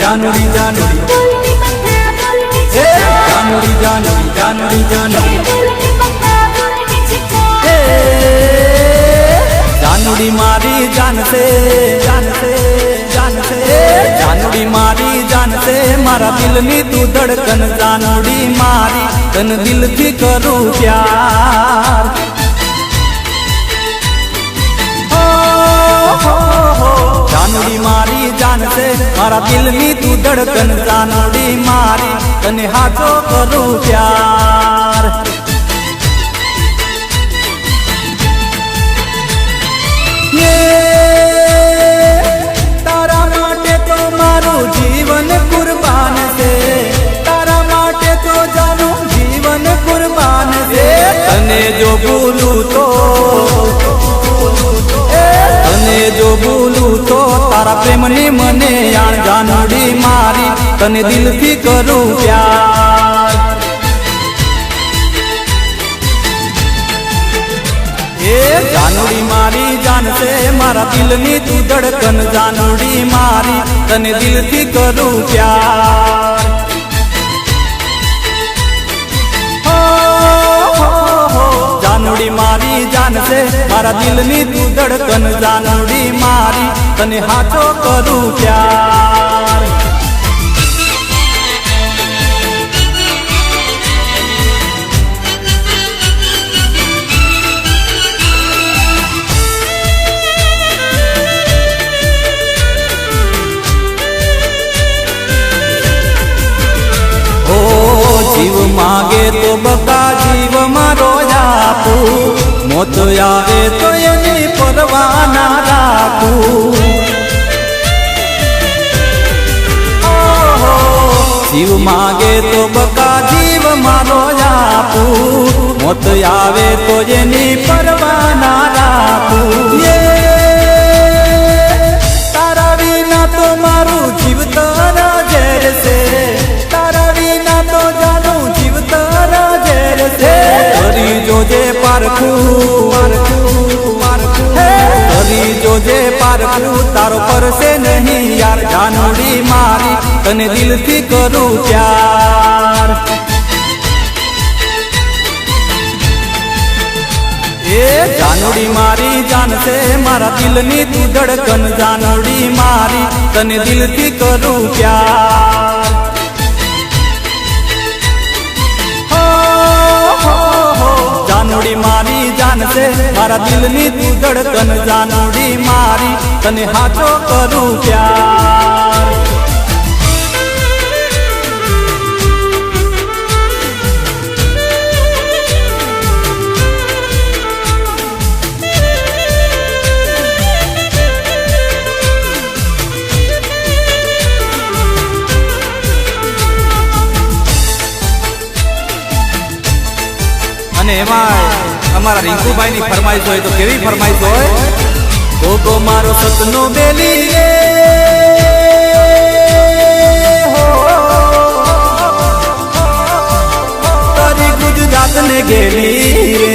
जानूड़ी जानूड़ी जानूड़ी जानूड़ी जानूड़ी जानूड़ी जानूड़ी मारी जान से जानूड़ी मारी जान से मारा दिल नी तू धड़कन जानूड़ी मारी तन दिल थी करूं प्यार जानूड़ी मारी जान से मारा दिल नी तू धड़कन जानूड़ी मारी तने हाथों करूं प्यार ये तारा माटे तो मारू जीवन कुर्बान से तारा माटे तो जानू जीवन कुर्बान से तने जो भूलू तो जो बोलू तो तारा प्रेम ने मने यान जानूड़ी मारी तने दिल थी करूं प्यार ए जानूड़ी मारी जान से मारा दिल नी तू धड़कन जानूड़ी मारी तने दिल थी करूं प्यार जानूड़ी मारी जान से मारा दिल नी तू धड़कन जानूड़ी मारी तने हाथों करूं प्यार ओ जीव मांगे तो बका जीव मारो मोत आवे तो एनी परवाह ना राखूं जीव मांगे तो बका जीव मारो आपू मोत आवे तो एनी परवाह ना राखूं ये तारा विना तो मारू जीव तारा जेर से तारा विना तो जानू जीव तारा जेर से जोजे पारखू जोजे पारखू तारो पर से नहीं यार जानूड़ी मारी तने दिल थी करूं प्यार ए जानूड़ी मारी जान से मारा दिल नी तू धड़कन जानूड़ी मारी तने दिल थी करूं प्यार जानूड़ी मारी जान से मारा दिल नी तू धड़कन जानूड़ी मारी तने हाथों करूं प्यार અને એમાં અમારા રિંકુ ભાઈ ની ફરમાઈશ હોય તો કેવી ફરમાઈશ હોય ગોગો મારો સતનો બેલી રે તારી ગુજરાત ને ગેલી રે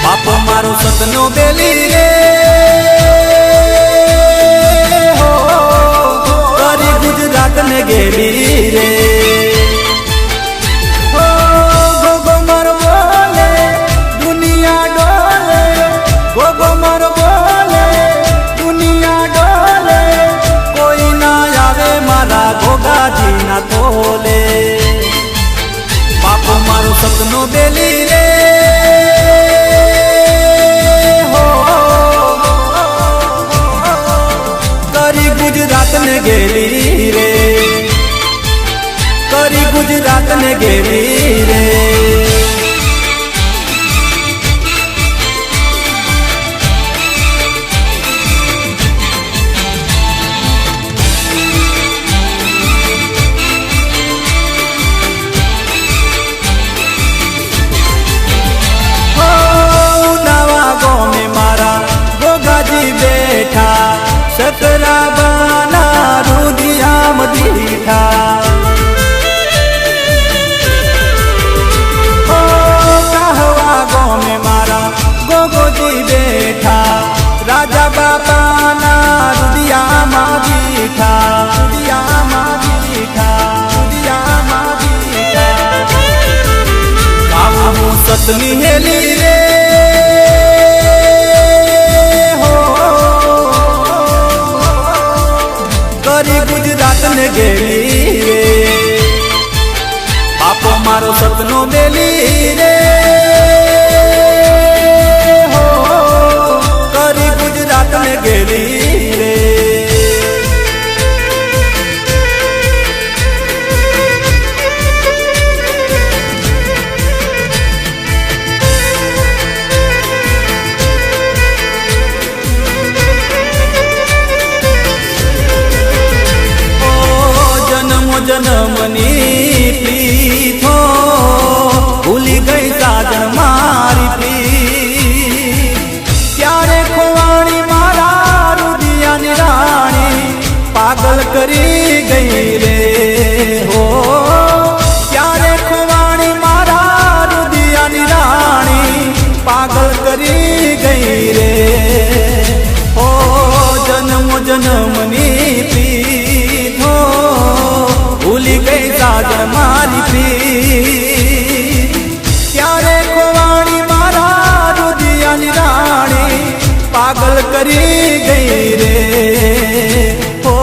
બાપો મારો સતનો બેલી રે તારી ગુજરાત ને ગેલી રે तोले बापू मारो सपनो बेली रे हो करी गुजरात ने गेली रे करी गुजरात ने गेली रे सकरा बाना रुदिया मदीठा સતની હેલી રે હો કરી ગુજરાત ને ગેલી રે બાપો મારો સતનો બેલી રે હો કરી ગુજરાત ને ગેલી રે જન્મની પ્રીથો ભૂલી ગઈ સાજણ મારી પ્રી ત્યારે ખોવાણી મારા રુદિયાની રાણી પાગલ કરી ગઈ રે હો ત્યારે ખોવાણી મારા રુદિયાની રાણી પાગલ કરી ગઈ રે હો જન્મની પ્રીથો ભૂલી ગઈ સાજણ મારી પ્રી ત્યારે ખોવાણી મારા રુદિયાની રાણી પાગલ કરી ગઈ રે હો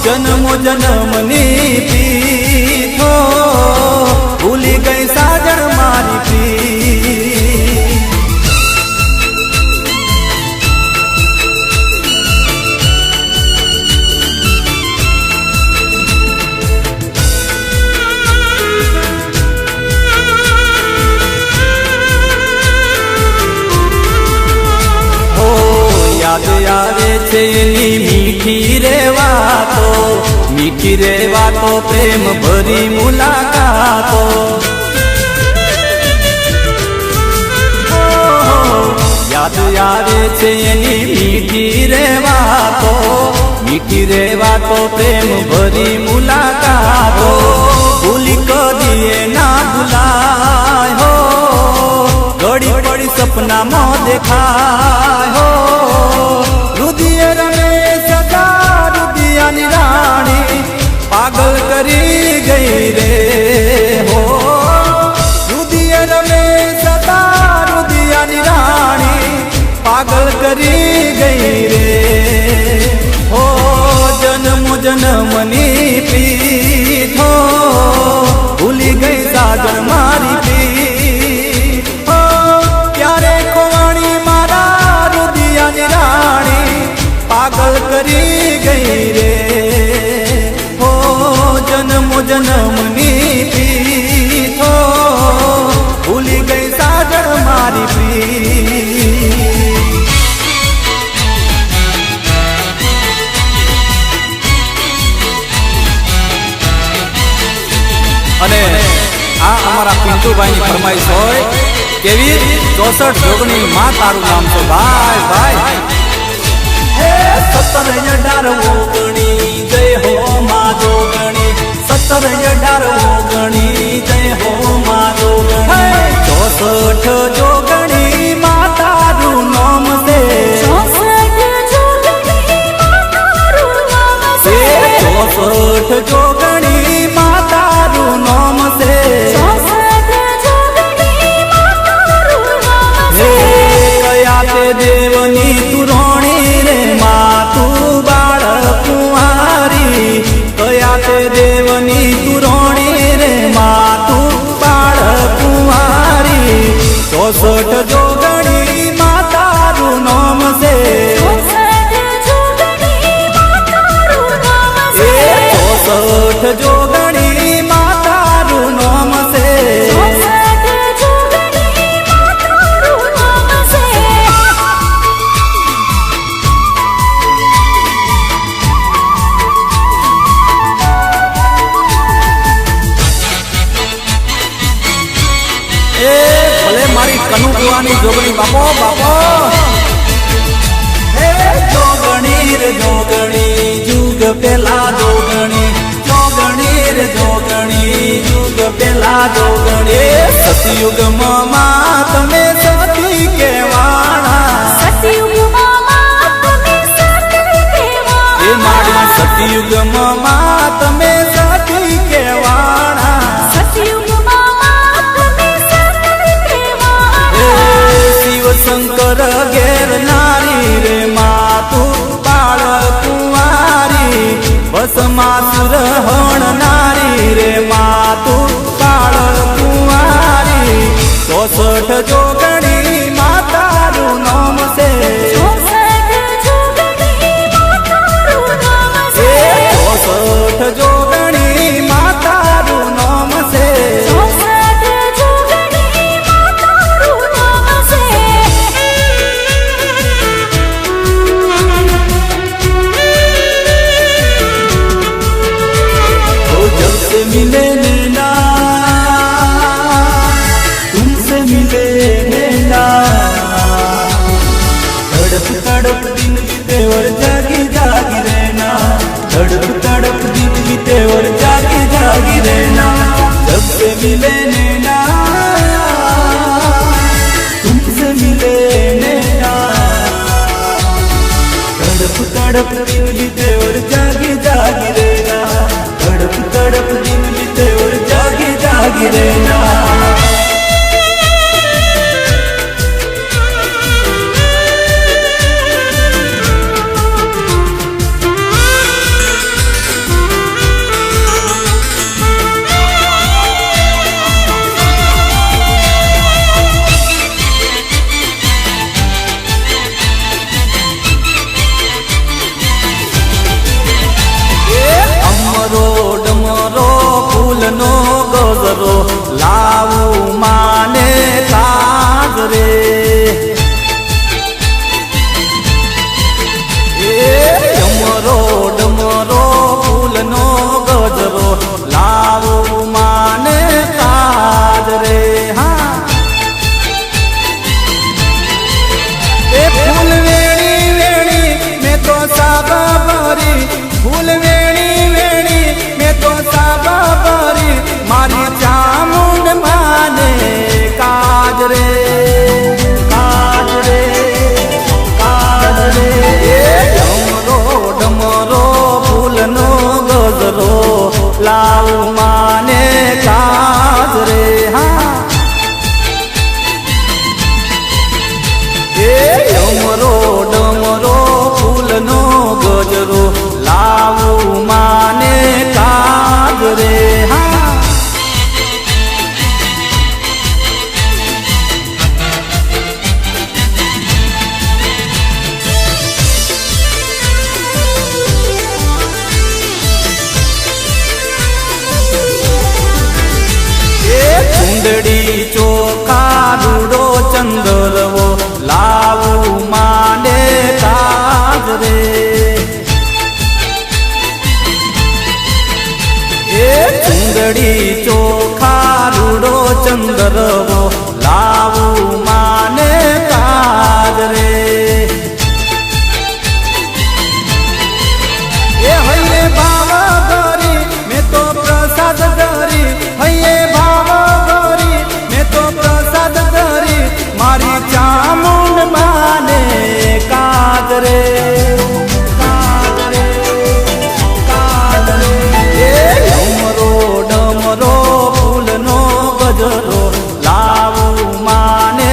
જન્મની પ્રીથો ભૂલી ગઈ સાજણ મારી પ્રી યાદ આવે છે એની મીઠી રે વાતો પ્રેમ ભરી મુલાકાતો યાદ આવે છે એની મીઠી રે વાતો પ્રેમ ભરી મુલાકાતો ભૂલી કદીએ ના ભૂલાય હો ઘડી પડી સપનામાં દેખાય હો રુદિય રમે સદા રુદિયાની રાણી પાગલ કરી ગઈ રે હો રુદિય રમે સદા રુદિયાની રાણી પાગલ કરી ગઈ રે હો જન્મની પ્રીથો ભૂલી ગઈ સાજણ મારી પ્રી હો ત્યારે ખોવાણી મારા રુદિયાની રાણી પાગલ કરી ગઈ રે હો જન્મની પ્રીથો ભૂલી ગઈ સાજણ મારી પ્રી અને આ અમારા પિન્ટુભાઈની ફરમાઈશ હોય કેવી 64 જોગણી માં તારું નામ છે ભાઈ ભાઈ હે 17 ઓગણી જય હો માં જોગણી 17 ઓગણી જય હો માં જોગણી 64 જોગણી માં તારું નામ છે 64 જોગણી માં તારું નામ છે કયા તે દેવની તુરોણી રે માં તું બાળ કુંવારી કયા તે દેવની તુરોણી રે માં તું બાળ કુંવારી 64 જોગણી માં તારું નામ છે 64 જોગણી માં તારું નામ છે ભલે મારી કનુકુવાની જોગણી બાપો બાપો હે જોગણી રે જોગણી જુગ પેલા જોગણી જોગણી રે જોગણી જુગ પેલા જોગણી સતયુગમાં તમે સતી કેવાણા એ મારી સતયુગમાં તમે સતી કેવાણા શંકર ઘેર નારી રે માતું બાળ કુંવારી ભસ્માસુર હણનારી રે માતું બાળ કુંવારી 64 જોગણી માતાનું નામ છે 64 જોગણી માતાનું નામ છે मिले नैना तुमसे मिले नैना तड़प तड़प दिन बीते और जागी जागी रहना तड़प तड़प दिन बीते और जागी जागी रहना जब से मिले नैना तुमसे मिले नैना तड़प तड़प दिन बीते और जागी जागी रहना तड़प तड़प दिन बीते और जागी जागी रहना નો ગજરો લાવું માને કાજ રે ડમરો ડમરો ફૂલનો ગજરો લાવું માને કાજ રે હા એ ફૂલ વેણી વેણી મેં તો સાબા ભરી ફૂલ વેણી વેણી મેં તો સાબા ભરી મારી ચામુંડ માને કાજ રે કાજ રે કાજ રે ડમરો ડમરો ફૂલનો ગજરો લાવું માને કાજ રે હા એ ડમરો ડમરો ફૂલનો ગજરો લાવું માને કાજ રે હા ચુંદડી ચોખા રૂડો ચંદરવો લાવું માને કાજ રે એ ચુંદડી ચોખા રૂડો ચંદરવો લાવું માને કાજ રે એ હૈયે ભાવ ધરી મેં તો પ્રસાદ ધરી હૈયે મારી ચામુંડ માને કાજ રે કાજ રે કાજ રે એ ડમરો ડમરો ફૂલનો ગજરો લાવું માને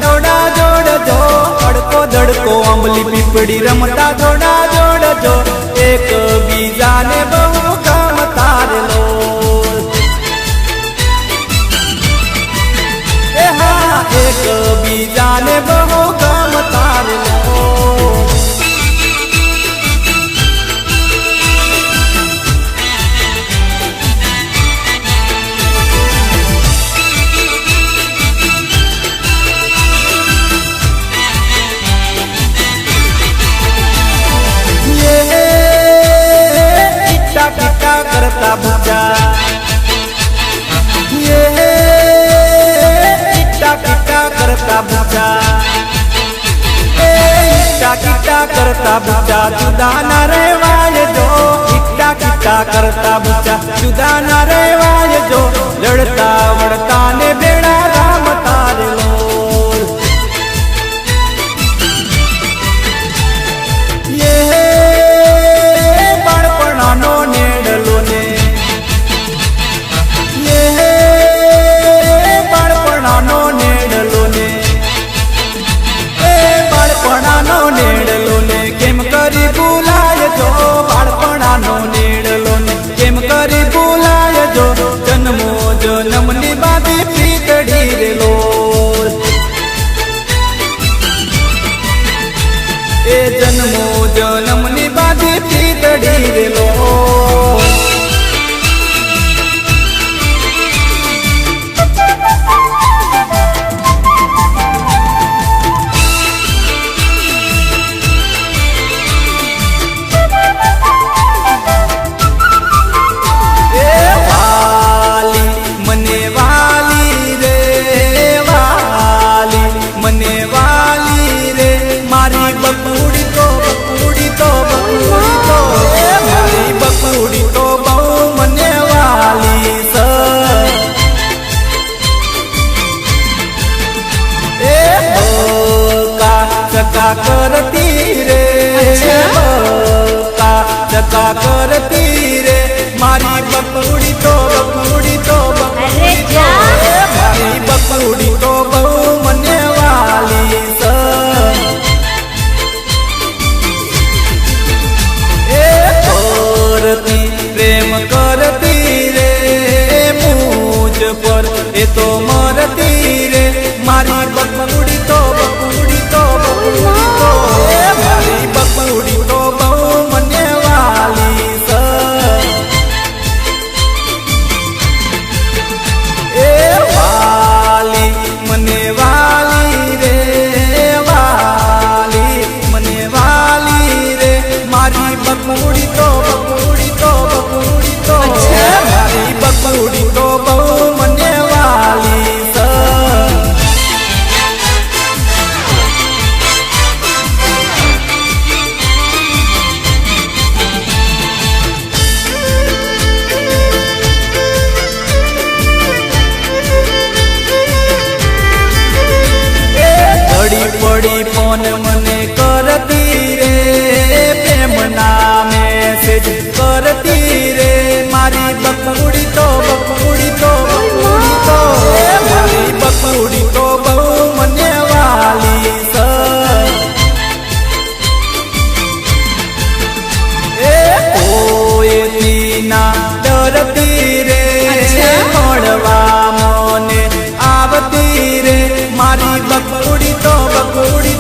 જોડા જોડજો, અડકો ધડકો આંબલી પીપળી રમતા જોડા જોડજો, એક બીજાને બહુ ગમતા રે લોલ. એ હા, એક બીજાને બહુ ગમતા રે લોલ. करता बुचा ये इट्टा किट्टा करता बुचा, इट्टा किट्टा करता बुचा, जुदा न रहवाय जो, इट्टा किट्टा करता बुचा, जुदा न रहवाय जो, लड़ता वड़ता ने बेड़ा राम तारे लोल. ये बाळपणानो नेडलो ने, ये बाळपणानो नेडलो ने, ए बाळपणानो नेडलो ने, केम करी भूलाय जो, बाळपणानो नेडलो ने, केम करी भूलाय जो, जन्मो जन्मनी बाधी पीतडी रे लोल. ए जन्मो जन्मनी बाधी पीतडी रे लोल. चका करती रे, चका करती रे, मारी बकुड़ी तो बकुड़ी तो बकुड़ी तो, मारी बकुड़ी तो बहु मने वाली स. ए करती प्रेम करती रे, मुझ पर ए तो मरती रे, मारी बकुड़ी तो बकुड़ी तो बकुड़ी तो, मारी बकुड़ी तो बहु मने वाली स. ए वाली मने वाली रे, वाली मने वाली रे, मारी बकुड़ी तो बकुड़ी तो बकुड़ी तो, मारी बकुड़ी तो बहु मने वाली स. पड़ी पड़ी फोन मने करती रे, प्रेम नामे मैसेज करती रे, मारी बकुड़ी तो बकुड़ी तो बकुड़ी तो, मारी बकुड़ी तो बहु मने वाली स. ए कोई दीना डरती रे, मोड़वा मोने आवती रे, मारी बकुड़ी तो बकुड़ी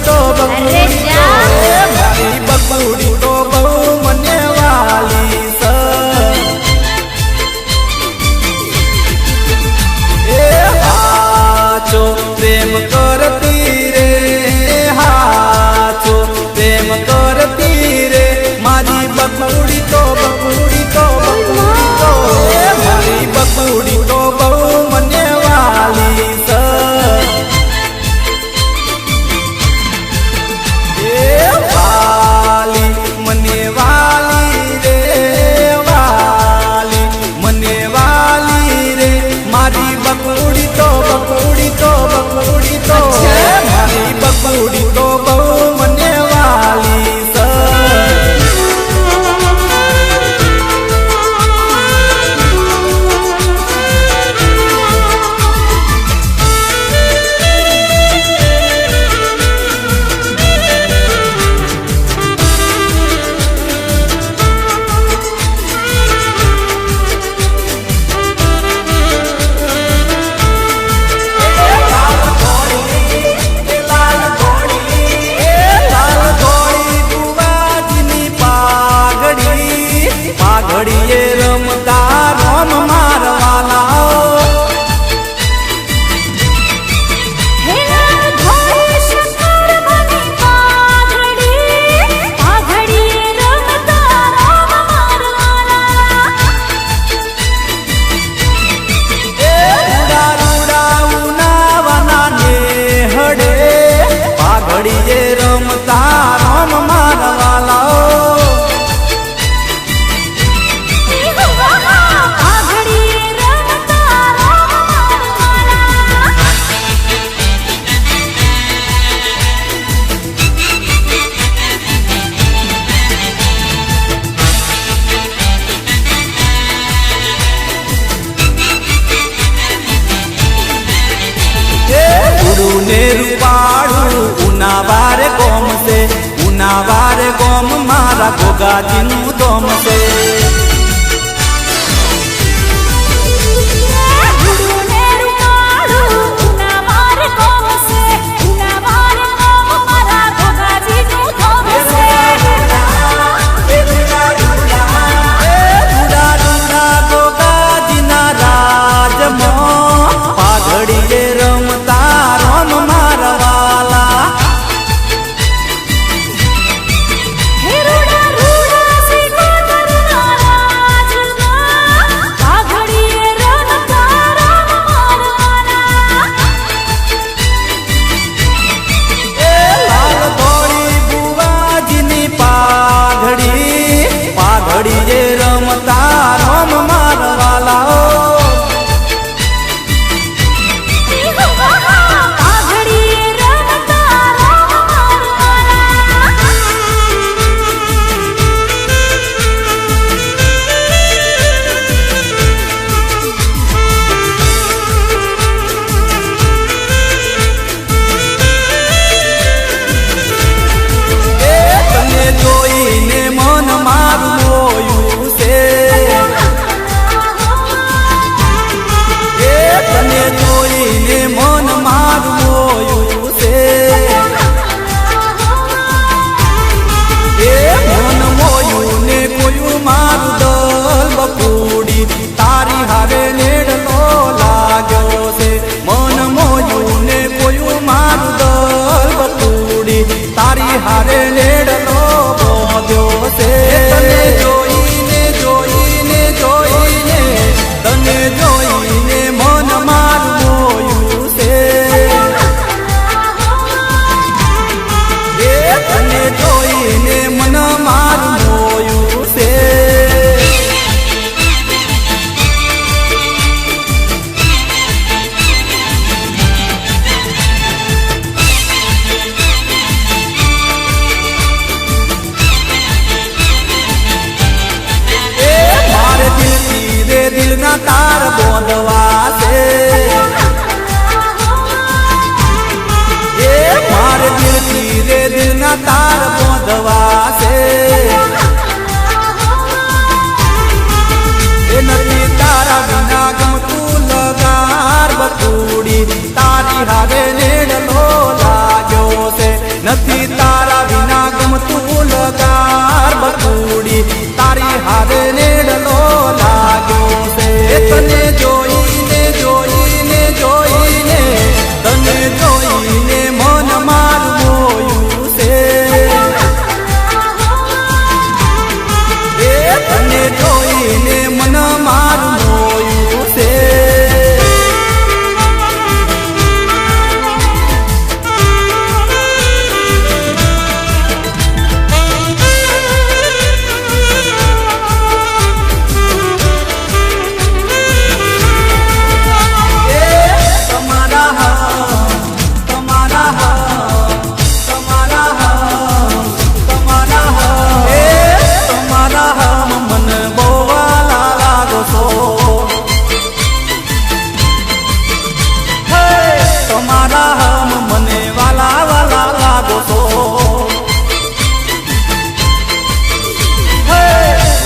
ગોગાજીનું ધોમ છે. પાઘડીએ રમતા રોમ મારવાલા લાલ ધોળી બુવાજીની પાઘડીએ રમતા રોમ મારવાલા. જોઈને મન મારું મોયું છે. તને જોઈને મન મારું મોયું છે. મન મોયું ને કોયું મારું દલ બકુડી તારી હારે નેડલો લાગ્યો છે. મન મોયું ને કોયું મારું દલ બકુડી તારી હારે નેડલો તને જોઈને જોઈને જોઈને તને જોઈને મન મારું મોયું છે. તને જોઈને મન મારું મોયું છે. દિલના તાર બોંધવા છે. મારે દિલથી રે દિલના તાર બોંધવા છે. નથી તારા વિના ગમતું લગાર બકુડી તારી હારે નેડલો લાગ્યો છે. નથી તારા વિના ગમતું લગાર બકુડી તારી હારે નેડલો લાગ્યો છે. તને જોઈને જોઈને જોઈને તને જોઈને મન મારું મોયું છે. તને જોઈને મન મારું મોયું છે.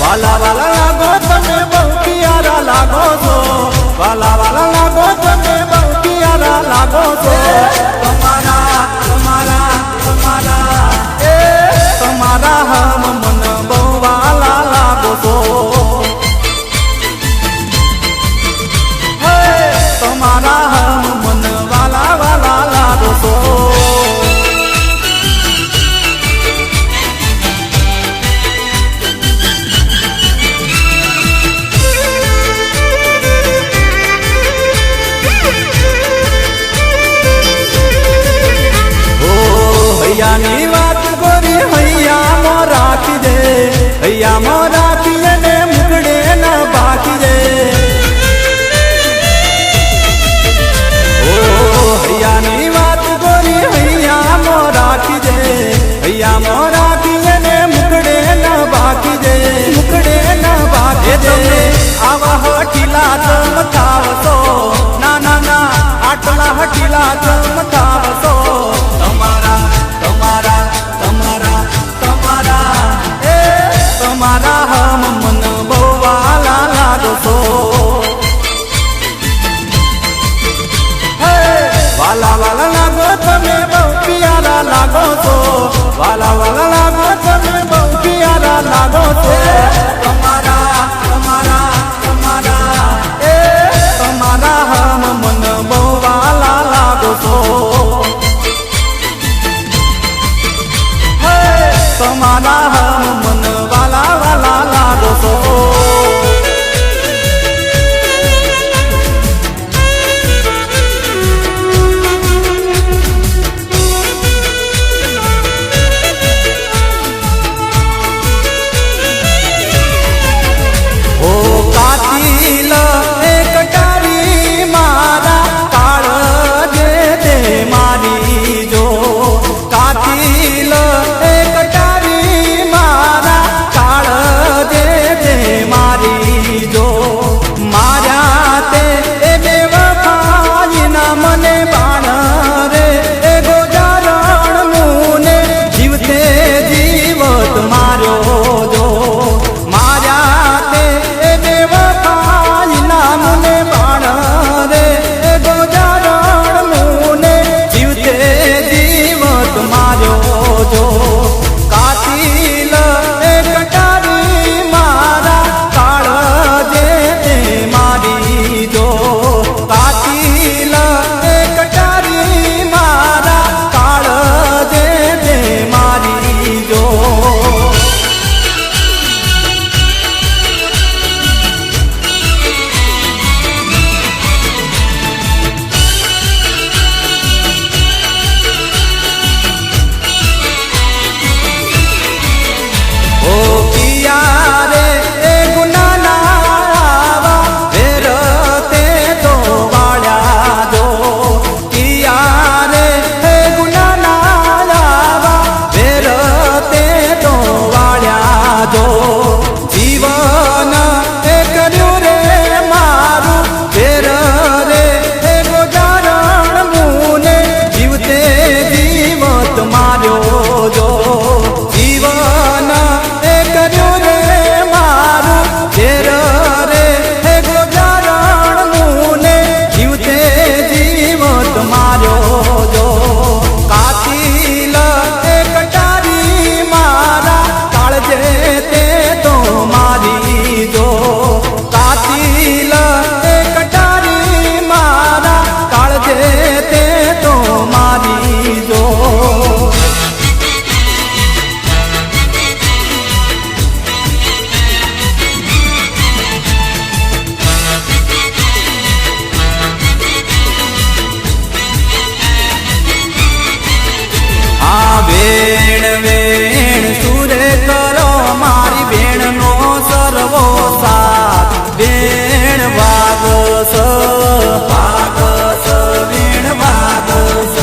વાલા વાલા લાગો તમે બહુ પિયારા લાગો છો. વાલા વાલા લાગો તમે બહુ પિયારા લાગો છો. તમારા તમારા તમારા તમારા હમ મન બહુ વાલા લાગો છો. તમારા હમ મન વાલા વાલા લાગો છો. હૈયાની વાત ગોરી હૈયામાં રાખી દે. હૈયામાં રાખી ને મુકડે ન બાકી દે. હૈયાની વાત ગોરી હૈયામાં રાખી દે. હૈયામાં રાખી ને મુકડે ન બાકી દે. મુકડે ન બાકી દે. આવા હટીલા ચમકાવશો ના ના ના આટલા હટીલા ચમકાવશો. તમારા તમારા તમારા તમારા જો કાતિલ એ કટારી મારા કાળજે તે મારી જો કાતિલ એ કટારી મારા કાળજે તે મારી જો જીવન એ કર્યું રે મારું ફેર રે એ ગોજારણ મુને જીવતે જીવત માર્યો જો જીવન એ કર્યું રે મારું ફેર રે એ ગોજારણ મુને જીવતે જીવત માર્યો જો કાતિલ એ કટારી મારા કાળજે તે તો મારી જો કાતિલ એ કટારી મારા કાળજે તે તો મારી જો આ વેણ વેણ સુરે કરો મારી વેણનો સર્વો સાથ વેણ વાગસ વેણ વાગસ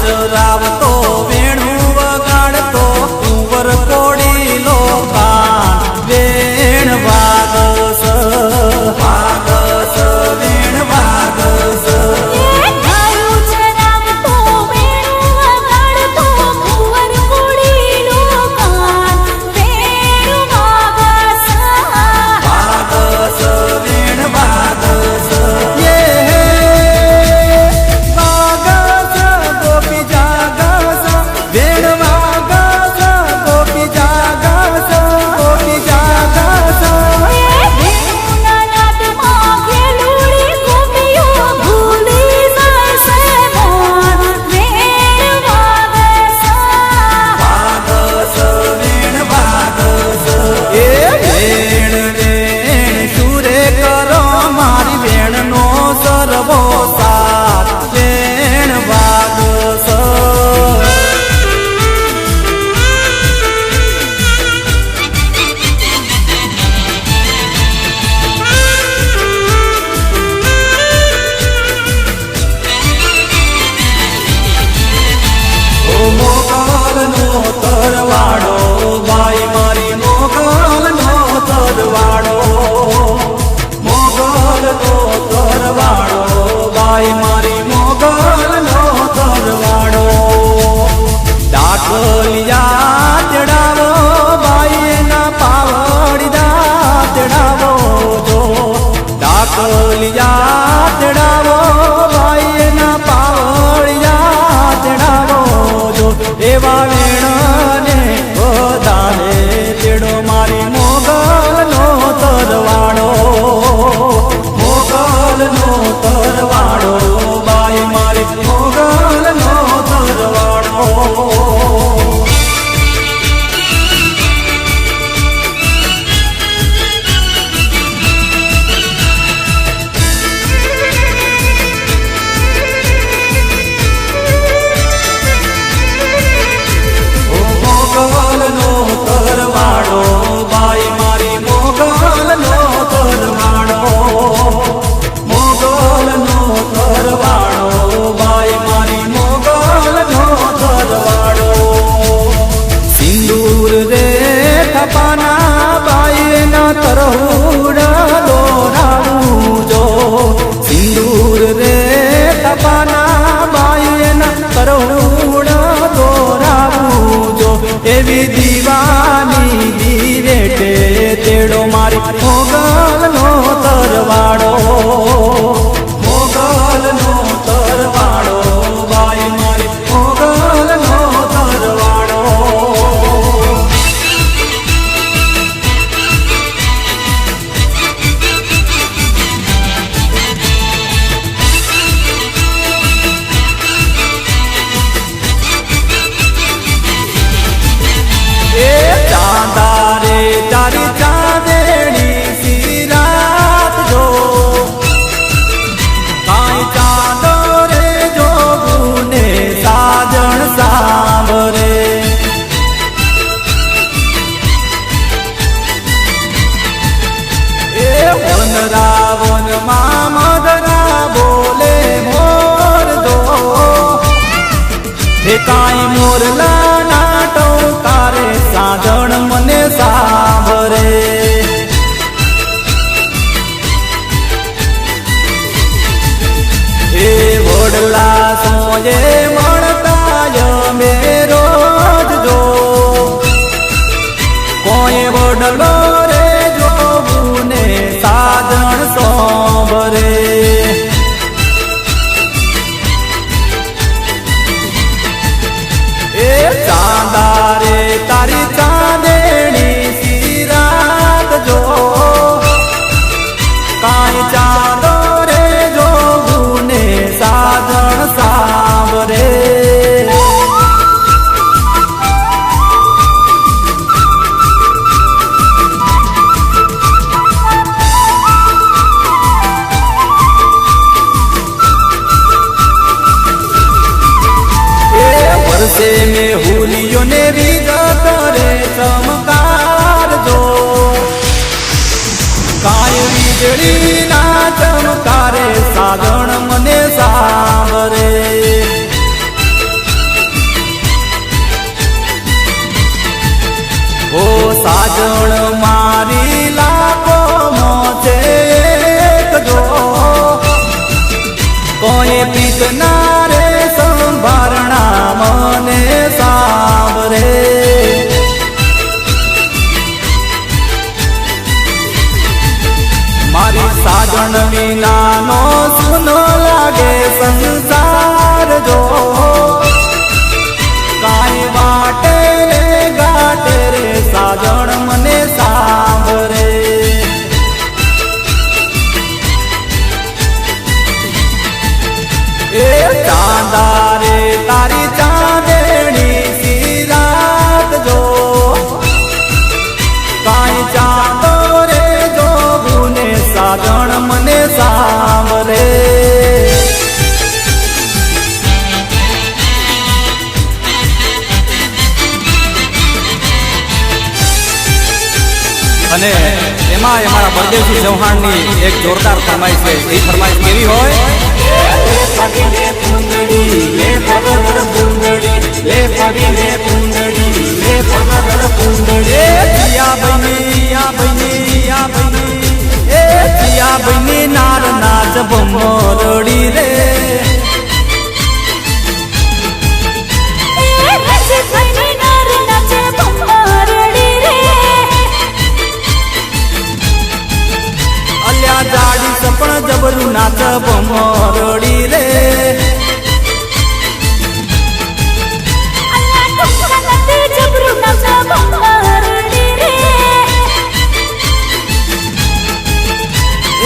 ચરાવતો વેણું વગાડતો કુંવર કોડી લોકા વેણ વાગસ વેણ વાગસ ગોપી જાગા છેડો મારી મોગલનો તરવાડો, મોગલનો તરવાડો, બાઈ મારી મોગલનો તરવાડો. એ ચાંદા રે તારી ચાંદણી સિરાત જો, કાંઈ ચાંદો રે જોવું ને સાજણ સાંભરે. એ વનરા વનમાં મધરા બોલે મોર દો, એ કાંઈ મોરલા નાટો તારે સાજણ મને સાંભરે. એ વડલા સોજે મળતા મે રોજ જો, કોઈ વડલો રે જોવું ને સાજણ સોંભરે. એ ચાંદા રે તારી ચાંદણી સિરાત જો, કાંઈ ચાંદો રે જોવું ને સાજણ સાંભરે. વર્ષે મેં હુલિયો ને વિગત રે ચમકાર જો, કાંઈ વીજળી ના ચમકારે સાજણ મને સાંભરે. ઓ સાજણ મારી લાખો મોચે જો, કોઈ પીતના રે સંભારણા મને સાંભરે. મારી સાજણ વિનાનો સુનો લાગે સંસાર જો, કાંઈ વાટે રે ગાટે રે સાજણ મને સાંભરે. એ ચાંદા રે તારી ચાંદણી સિરાત જો, કાંઈ ચાંદો રે જોવું ને સાજણ મને સાંભરે. અને એમાં અમારા બળદેવસિંહ ચૌહાણની એક જોરદાર ફરમાઈશ છે. એ ફરમાઈશ કેવી હોય? પગલે પૂંદડી લે પગલ પૂંદડી લે પગલે પૂંદડી લે પગલ પૂંદડી. યા બની યા બની યા બની, એ યા બની નાર નાચ ભમરડી રે. અલ્યા જાડી સપણ જબરું નાચ ભમરડી રે.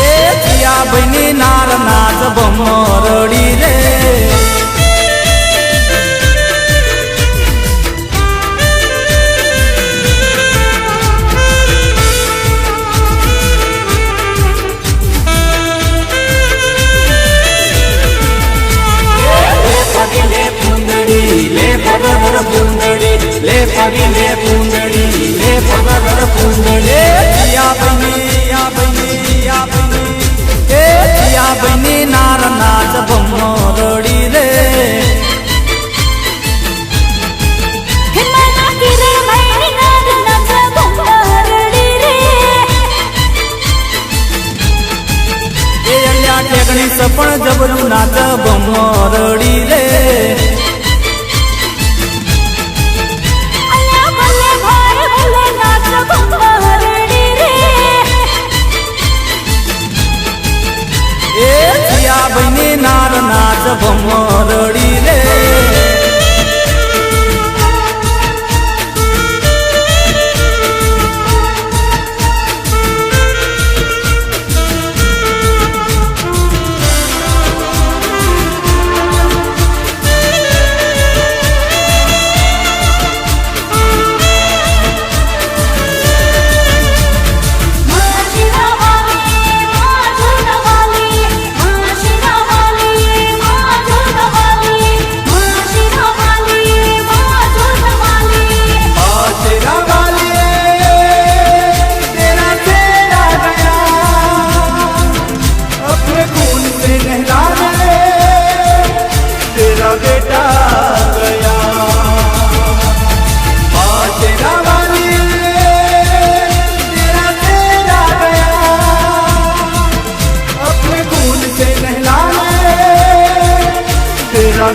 એ યા બની નાર નાચ ભમરડી રે. પગલે પૂંદડી લે પગલ પૂંદડી લે પગલે પૂંદડી લે પગલ પૂંદડી. યા બની યા બની યા બની, એ યા બની નાર નાચ ભમરડી રે. એ અલ્યા ઠેકણી સપણ જબરું નાચ ભમરડી રે. સભમાં રડી રે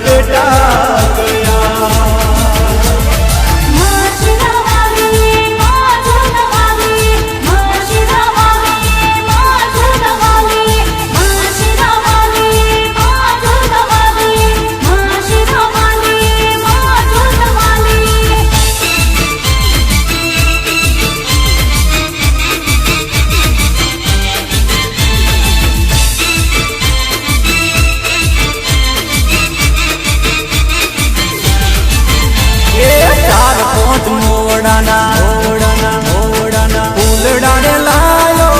बेटा ફૂલડાને લાયો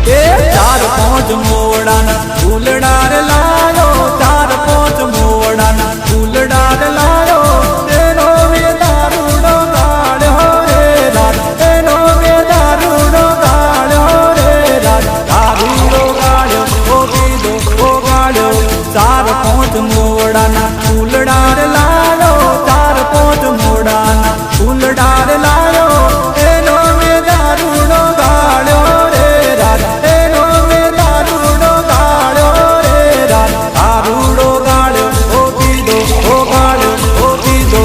એ 4-5 મોવડાના ફૂલડાને લાયો 4-5 મોવડાના ફૂલડાને લાયો તેનો મે દારૂડો ગાળ્યો રે રાત તેનો મે દારૂડો ગાળ્યો રે રાત દારૂડો ગાળ્યો ઓ કીધો ઓ ગાળ્યો 4-5 મોવડાના ફૂલડાને લાયો 4-5 મોવડાના ફૂલડાર લાયો એનો મે દારૂડો ગાળ્યો રે રાત એનો મે દારૂડો ગાળ્યો રે રાત દારૂડો ગાળ્યો ઓ કીધો ઓ ગાળ્યો ઓ કીધો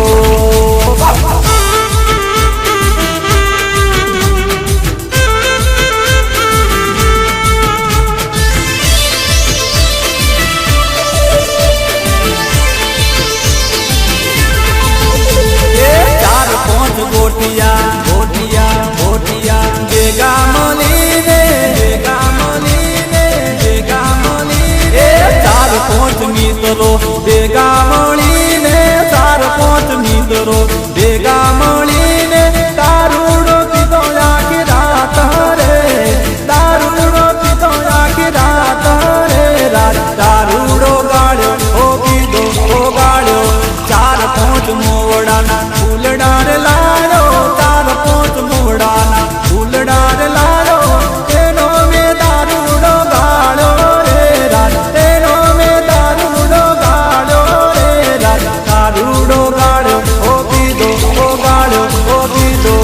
ગોટિયા ગોટિયા ગોટિયા ભેગા મળીને ભેગા મળીને ભેગા મળીને 4-5 મિત્રો ભેગા મળીને 4-5 મિત્રો ભેગા મળીને દારૂડો પીધો આખી રાત રે દારૂડો પીધો આખી રાત રે રાત દારૂડો ગાળ્યો ઓ પીધો ઓ ગાળ્યો 4-5 મોવડાના ફૂલડાર લાયો 4-5 મોવડાના ફૂલડાર લાયો એનો મે દારૂડો ગાળ્યો રે રાત એનો મે દારૂડો ગાળ્યો રે રાત દારૂડો ગાળ્યો ઓ પીધો ઓ ગાળ્યો ઓ પીધો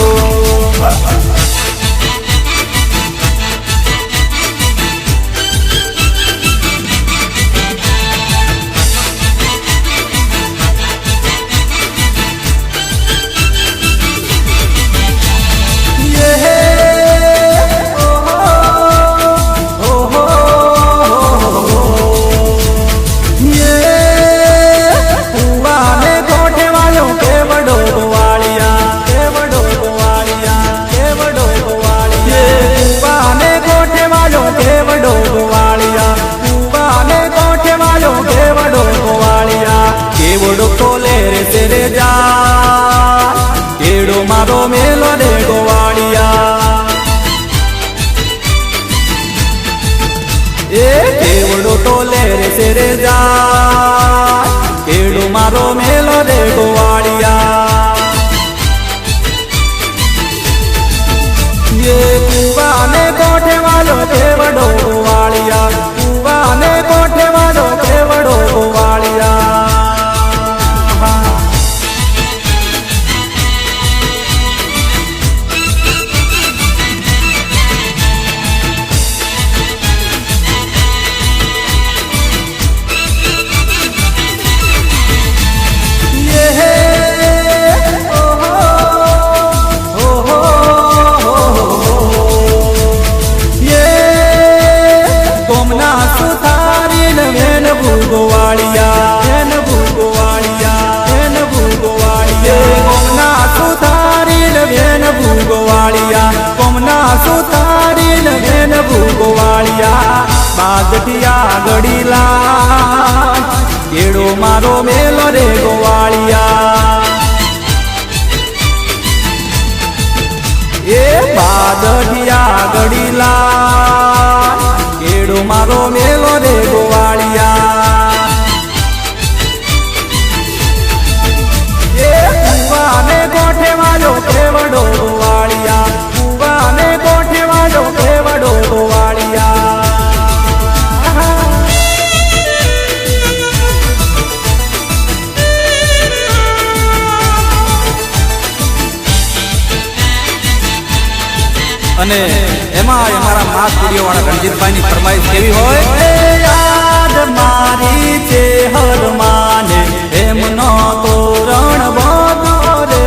કેવડો તોલે રે તેરે જા કેડો મારો મેલો રે ગોવાળિયા એ કેવડો તોલે રે તેરે જા કેડો મારો મેલો રે ગોવાળિયા એ કુવાને કોઠે વાળો કેવડો ગોવાળિયા કુવાને કોઠે વાળો કેવડો ગોવાળિયા Yeah. સુતારીને બેન ભૂગોવાળિયા બાગઠિયા ગડીલા કેડો મારો મેલો રે ગોવાળિયા એ બાગઠિયા ગડીલા કેડો મારો મેલો રે ગોવાળિયા એ કુવાને ગોઠે વાળો કેવડો ગોવાળિયા કુવાને ગોઠે વાળો કેવડો ગોવાળિયા અને એમાં અમારા માસ વિડીયો વાળા રણજીતભાઈની ફરમાઈશ કેવી હોય યાદ મારી છે હર માને એમનો તોરણ બોધો રે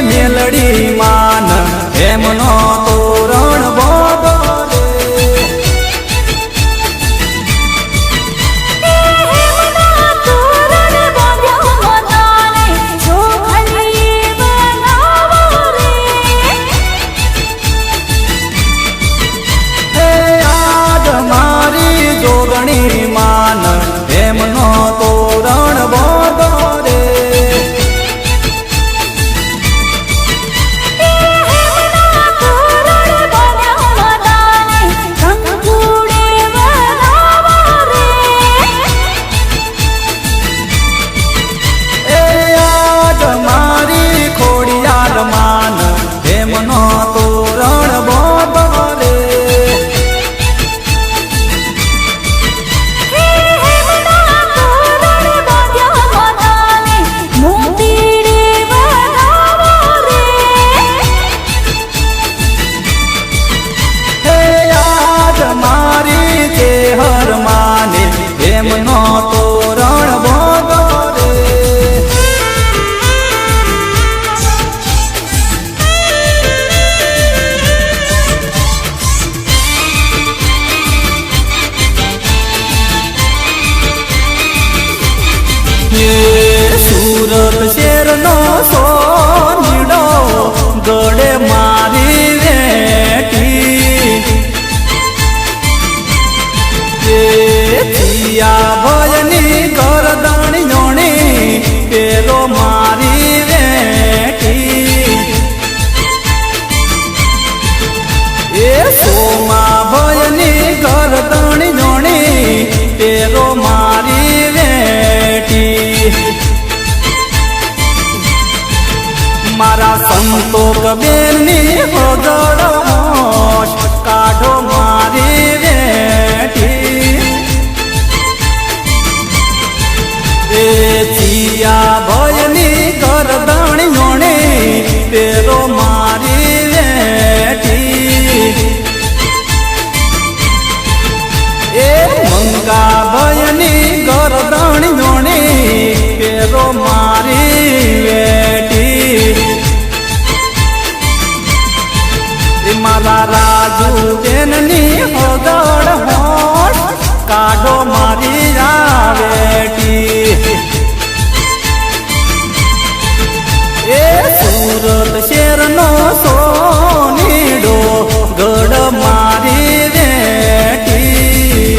મેલડી માન એમનો તોરણ બોધો રે યાદ મારી જોગણી માન એમનો તોરણ બોધો રે માન એમનો તોરણ બોધો રે યાદ મારી છે હર માને એમનો તોરણ બોધો રે સુરત શેરનો સોનીડો ગળે મારી વેઠી ચિયા ભયની ગરદણી જોણી પેલો મારી વેઠી એ સોમા ભયની ગરદણી જોણી પેલો મારી વેઠી મારા સંતોક બેનની હોગડો મોશ કાઢો મારી વેઠી એ ચિયા ભયની ગરદણી જોણી પેલો મારી વેઠી એ મંગા ભયની ગરદણી જોણી પેલો મારી વેઠી મારા રાજુ બેનની હોગડ હોશ કાઢો મારી વેઠી એ સુરત શેરનો સોનીડો ગઢ મારી વેઠી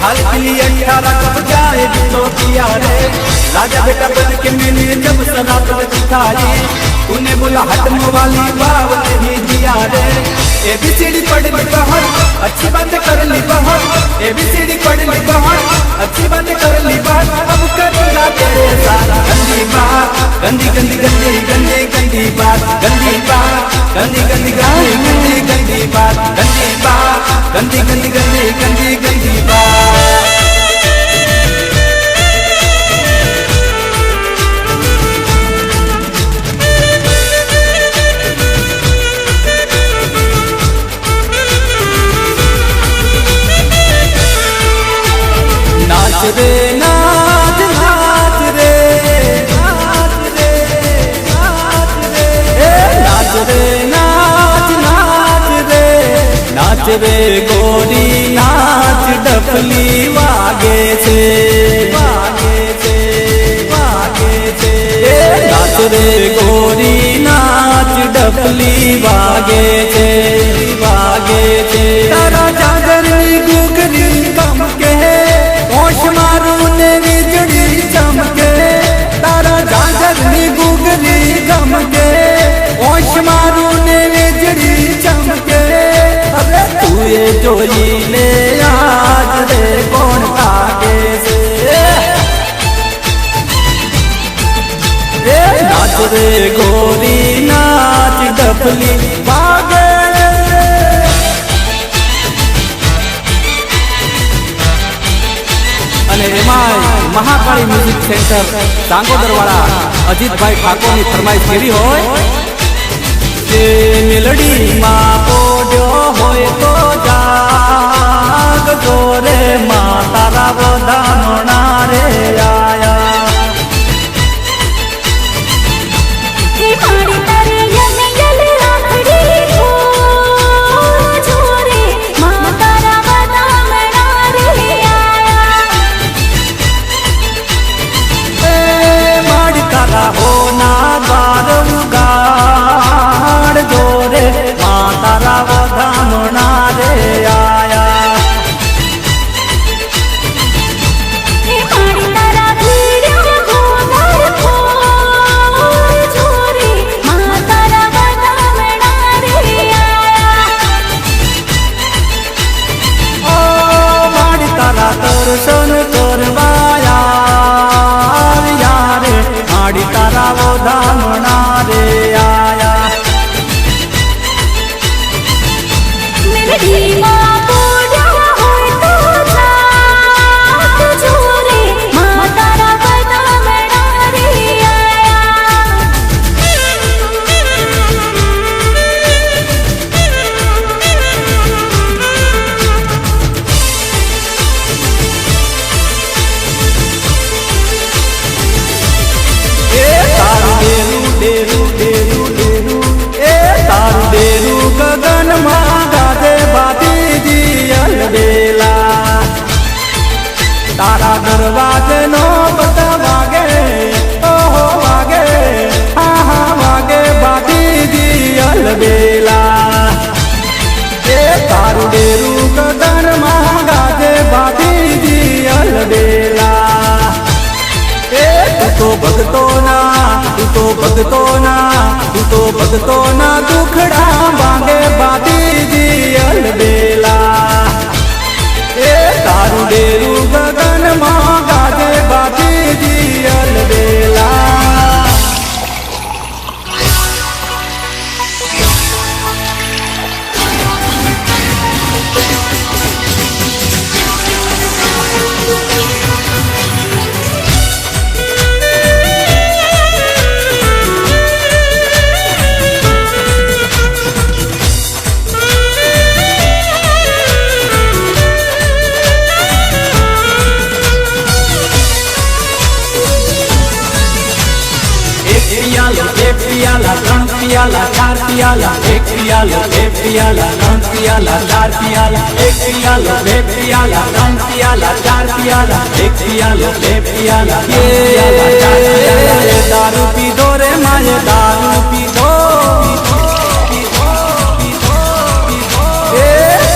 हाल के लिए 18 कब जाए तो किया रे राजा बेटा बन के मैंने जब शराब दिखाई तूने बोला हटम वाली बाव नहीं दिया रे ABCD पढ़ ली बहुत अच्छी बात कर ली बहुत ABCD पढ़ ली बहुत अच्छी बात कर ली बहुत अब करूँगा तेरे साथ गंदी बात गंदी गंदी गंदी गंदी गंदी बात गंदी बात गंदी गंदी गंदी गंदी गंदी बात गंदी बात गंदी गंदी गंदी गंदी गंदी बात नाच रे नाच नाच रे नाच रे नाच रे नाच रे नाच नाच रे नाच रे गोरी नाच डफली वागे छे वागे छे वागे छे नाच रे गोरी नाच डफली वागे छे वागे छे तारा जागरनी गुगरी कम के होश मारू ने वीजड़ी चमके तारा जागरनी गुगली चमके होश मारू ने वीजड़ी चमके अरे तू ये जोई ले आज रे कौन आगे से नाच रे गोरी नाच डफली वागे અને એમાં મહાકાળી મ્યુઝિક સેન્ટર સાંગોદરવાળા અજીતભાઈ ઠાકોરની ફરમાઈશ કેવી હોય જે મેલડીમાં પોડ્યો હોય તો જાગજો રે માં તારા વધામણા રે આયા દર્શન કરવા યારે આડી તારા વધામણા રે આયા મેલડીમાં પોડ્યા હોય તો જાગજો રે માં તારા વધામણા રે આયા તારા દરવાજે નો બધા વાગે ઓહો વાગે હા હા વાગે બાતીજી અલબેલા એ તારું ડેરું ગગનમાં ગાજે બાતીજી અલબેલા એ તું તો ભગતો ના દુખડા વાગે બાતીજી અલબેલા એ તારું ડેરું ગગનમાં ગાજે બાતીજી અલબેલા पियाला त्रण पियाला चार पियाला एक पियाला બે पियाला ત્રણ पियाला ચાર पियाला એક पियाला બે पियाला ત્રણ पियाला ચાર पियाला એક पियाला બે पियाला ત્રણ पियाला ચાર पियाला दारू पीधो रे माये दारू पीधो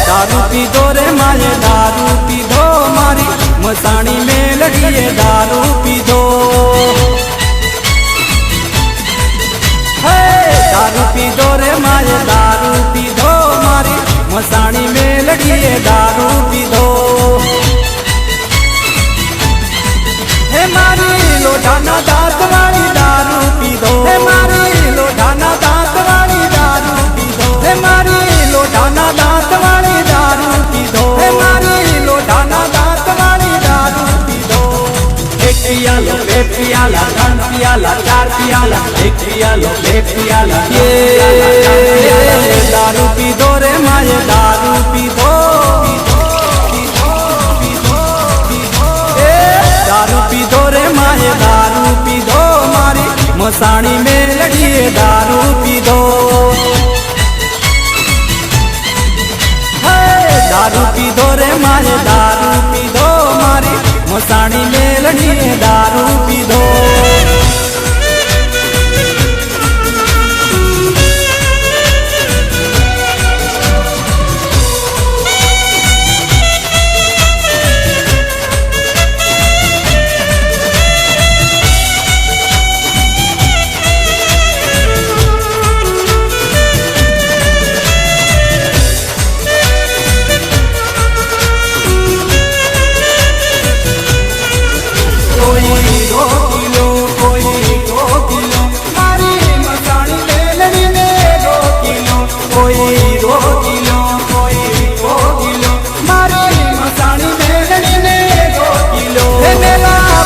दारू पीधो रे माये दारू पीधो मारी मसाणी में लड़िए दारू पीधो। दारू पीधो रे माए दारू पीधो, मारी मसाणी में लड़िए दारू पीधो। हे मारी लोढ़ाना दांत वाली दारू पीधो, हे मारी लोढ़ाना दांत वाली दारू पीधो, हे मारी लोढ़ाना दांत वाली दारू पीधो, हे मारी लोढ़ाना दांत वाली दारू पीधो। एक पियाला, बे पियाला, त्रण पियाला, चार पियाला, एक पियालो, बे पियाला, दारू पीधो रे माए दारू पीधो। दारू पीधो रे माए दारू पीधो, मारी मसाणी में लड़िए दारू पीधो। दारू पीधो रे माए दारू पीधो, मारी मसाणी में लड़िए दारू पीधो।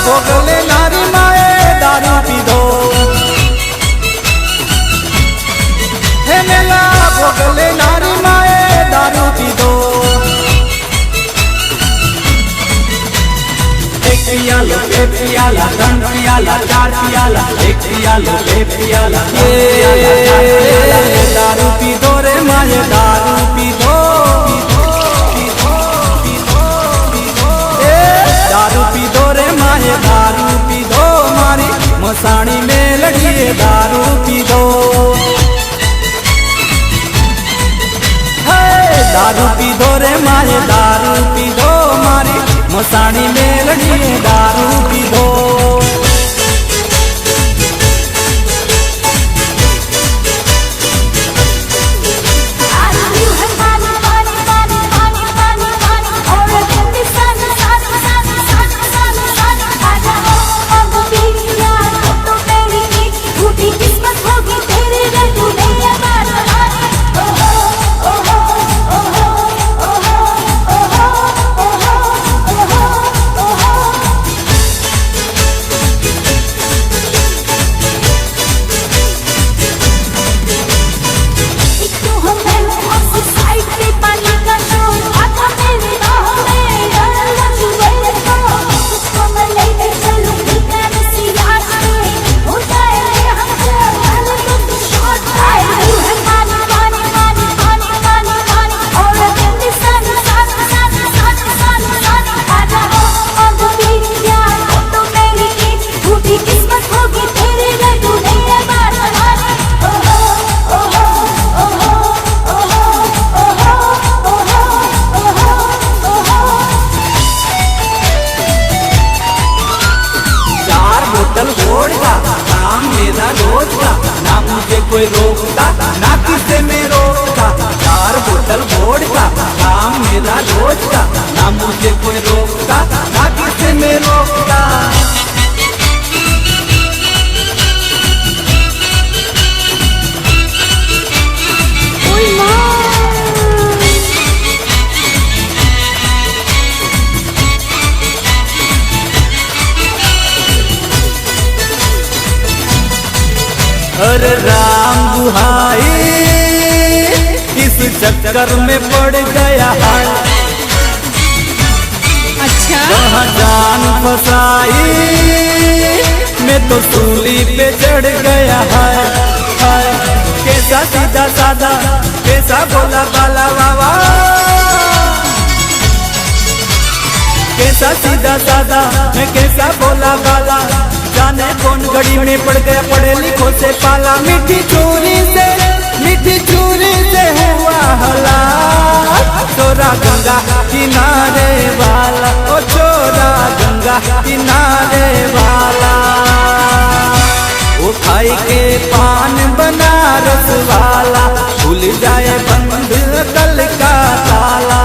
भोगले नारी माए दारू पीधो, हे मेला भोगले नारी माए दारू पीधो। एक पियाला, बे पियाला, त्रण पियाला, चार पियाला, एक पियालो, बे पियाला, दारू पीधो रे माए दारू पीधो। दारू पीधो रे माए दारू पीधो, मारी मसाणी में लड़िए दारू पीधो। दारू पीधो रे माए दारू पीधो, मारी मसाणी में लड़िए दारू पीधो। कोई रोकता ना किसे में रोकता, चार बोतल वोडका काम मेरा रोज का, ना मुझे कोई रोकता ना किसे में रोकता। अरे राम दुहाई इस चक्कर में पड़ गया है, अच्छा जहाँ जान फसाई मैं तो सूली पे चढ़ गया है। कैसा सीधा साधा कैसा बोला बाला बाबा, कैसा सीधा साधा मैं कैसा बोला बाला, जाने कौन घड़ी में पड़ गया पढ़े लिखो से पाला। मीठी चूरी से हुआ हला, चोरा गंगा किनारे वाला, ओ चोरा गंगा किनारे वाला, वो खाई के पान बनारस वाला, भूल जाए बंद कल का ताला।